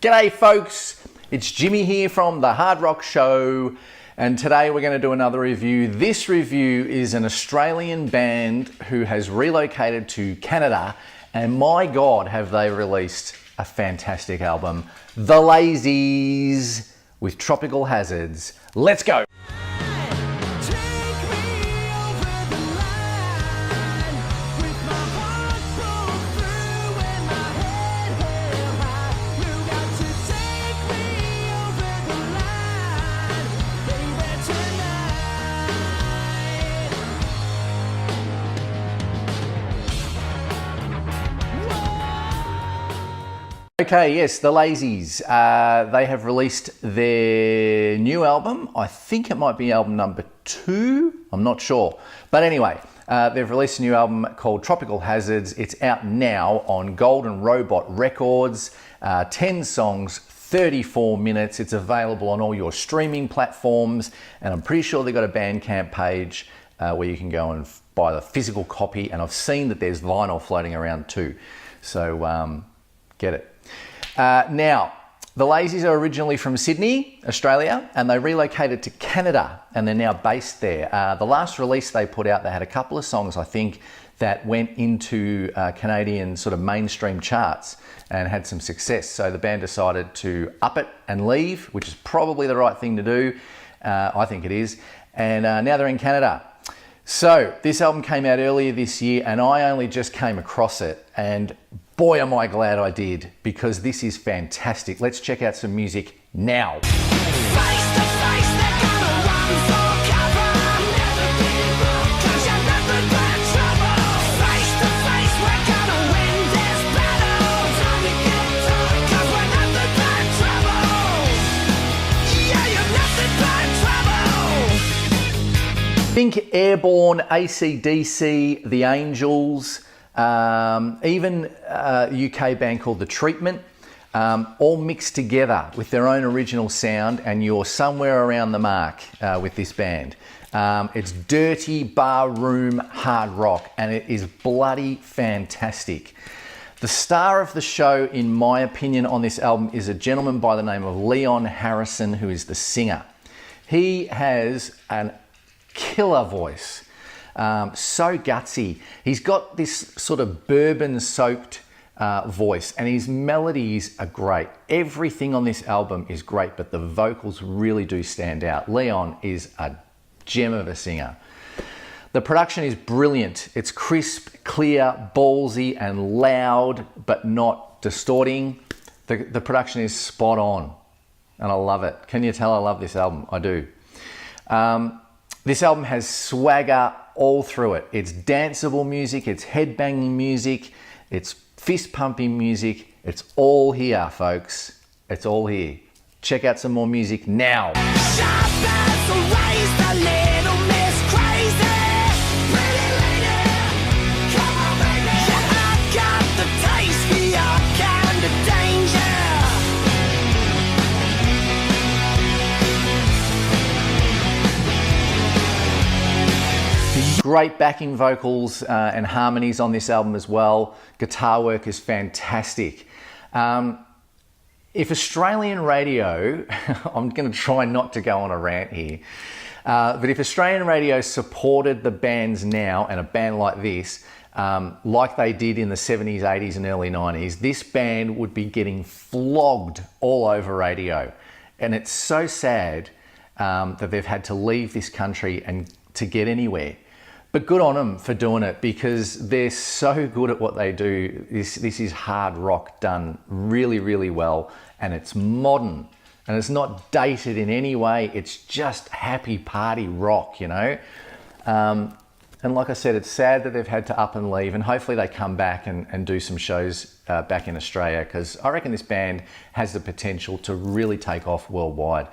G'day folks, it's Jimmy here from the Hard Rock Show, and today we're going to do another review. This review is an Australian band who has relocated to Canada, and my God, have they released a fantastic album, The Lazies with Tropical Hazards. Let's go! Okay, yes, The Lazies. They have released their new album. I think it might be album number 2. I'm not sure. But anyway, they've released a new album called Tropical Hazards. It's out now on Golden Robot Records. 10 songs, 34 minutes. It's available on all your streaming platforms. And I'm pretty sure they've got a Bandcamp page where you can go and buy the physical copy. And I've seen that there's vinyl floating around too. So get it. Now, the Lazies are originally from Sydney, Australia, and they relocated to Canada, and they're now based there. The last release they put out, they had a couple of songs, I think, that went into Canadian sort of mainstream charts and had some success. So the band decided to up it and leave, which is probably the right thing to do. I think it is. And now they're in Canada. So this album came out earlier this year, and I only just came across it, and boy am I glad I did, because this is fantastic. Let's check out some music now. Face to face, they're gonna run for cover. Never give up, 'cause you're nothing but trouble. Face to face, we're gonna win this battle. Time to get done, 'cause we're nothing but trouble. Yeah, you're nothing but trouble. Think Airborne, AC/DC, The Angels, even a UK band called The Treatment, all mixed together with their own original sound, and you're somewhere around the mark with this band. It's dirty barroom hard rock, and it is bloody fantastic. The star of the show, in my opinion, on this album is a gentleman by the name of Leon Harrison, who is the singer. He has a killer voice. So gutsy. He's got this sort of bourbon-soaked voice, and his melodies are great. Everything on this album is great, but the vocals really do stand out. Leon is a gem of a singer. The production is brilliant. It's crisp, clear, ballsy, and loud, but not distorting. The production is spot on, and I love it. Can you tell I love this album? I do. This album has swagger all through it. It's danceable music, it's headbanging music, it's fist pumping music. It's all here, folks. It's all here. Check out some more music now. Great backing vocals and harmonies on this album as well. Guitar work is fantastic. If Australian radio, I'm going to try not to go on a rant here, but if Australian radio supported the bands now, and a band like this, like they did in the 70s, 80s and early 90s, this band would be getting flogged all over radio. And it's so sad that they've had to leave this country and to get anywhere. But good on them for doing it, because they're so good at what they do. This is hard rock done really, really well, and it's modern, and it's not dated in any way. It's just happy party rock, you know? And like I said, it's sad that they've had to up and leave, and hopefully they come back and do some shows back in Australia, because I reckon this band has the potential to really take off worldwide.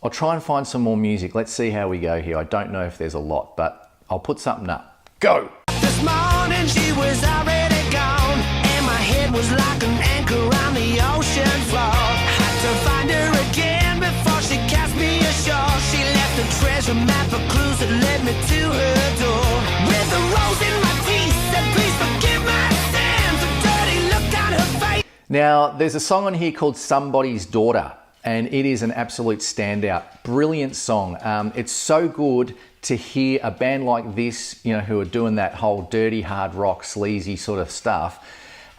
I'll try and find some more music. Let's see how we go here. I don't know if there's a lot, but I'll put something up. Go! This morning she was already gone, and my head was like an anchor on the ocean floor. Had to find her again before she cast me ashore. She left a treasure map of clues that led me to her door. With a rose in my teeth, said please forgive my sins. A dirty look on her face. Now, there's a song on here called Somebody's Daughter, and it is an absolute standout. Brilliant song. It's so good to hear a band like this, you know, who are doing that whole dirty, hard rock, sleazy sort of stuff,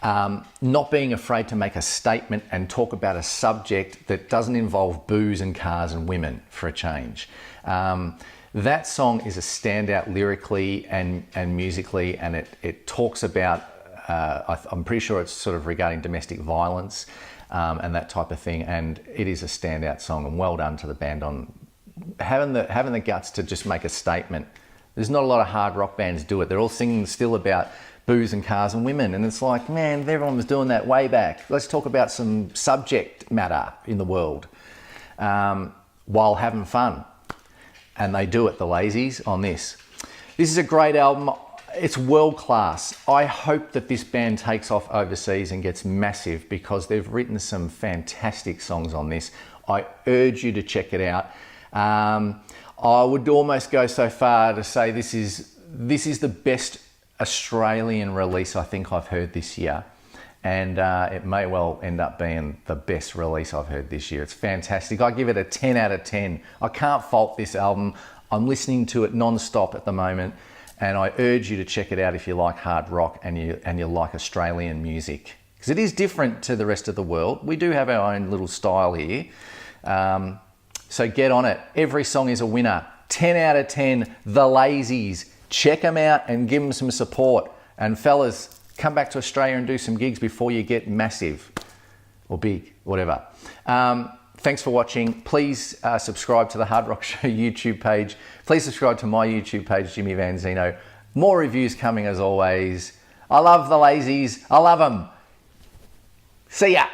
not being afraid to make a statement and talk about a subject that doesn't involve booze and cars and women for a change. That song is a standout lyrically and musically, and it talks about, I'm pretty sure it's sort of regarding domestic violence and that type of thing, and it is a standout song, and well done to the band on having the guts to just make a statement. There's not a lot of hard rock bands do it. They're all singing still about booze and cars and women, and it's like, man, everyone was doing that way back. Let's talk about some subject matter in the world while having fun. And they do it, the Lazies, on this. This is a great album. It's world class. I hope that this band takes off overseas and gets massive, because they've written some fantastic songs on this. I urge you to check it out. I would almost go so far to say this is the best Australian release I think I've heard this year, and it may well end up being the best release I've heard this year. It's fantastic. I give it a 10 out of 10. I can't fault this album. I'm listening to it non-stop at the moment, and I urge you to check it out if you like hard rock and you like Australian music, because it is different to the rest of the world. We do have our own little style here. So get on it. Every song is a winner. 10 out of 10, The Lazies. Check them out and give them some support. And fellas, come back to Australia and do some gigs before you get massive or big, whatever. Thanks for watching. Please subscribe to the Hard Rock Show YouTube page. Please subscribe to my YouTube page, Jimmy Van Zeno. More reviews coming as always. I love The Lazies. I love them. See ya.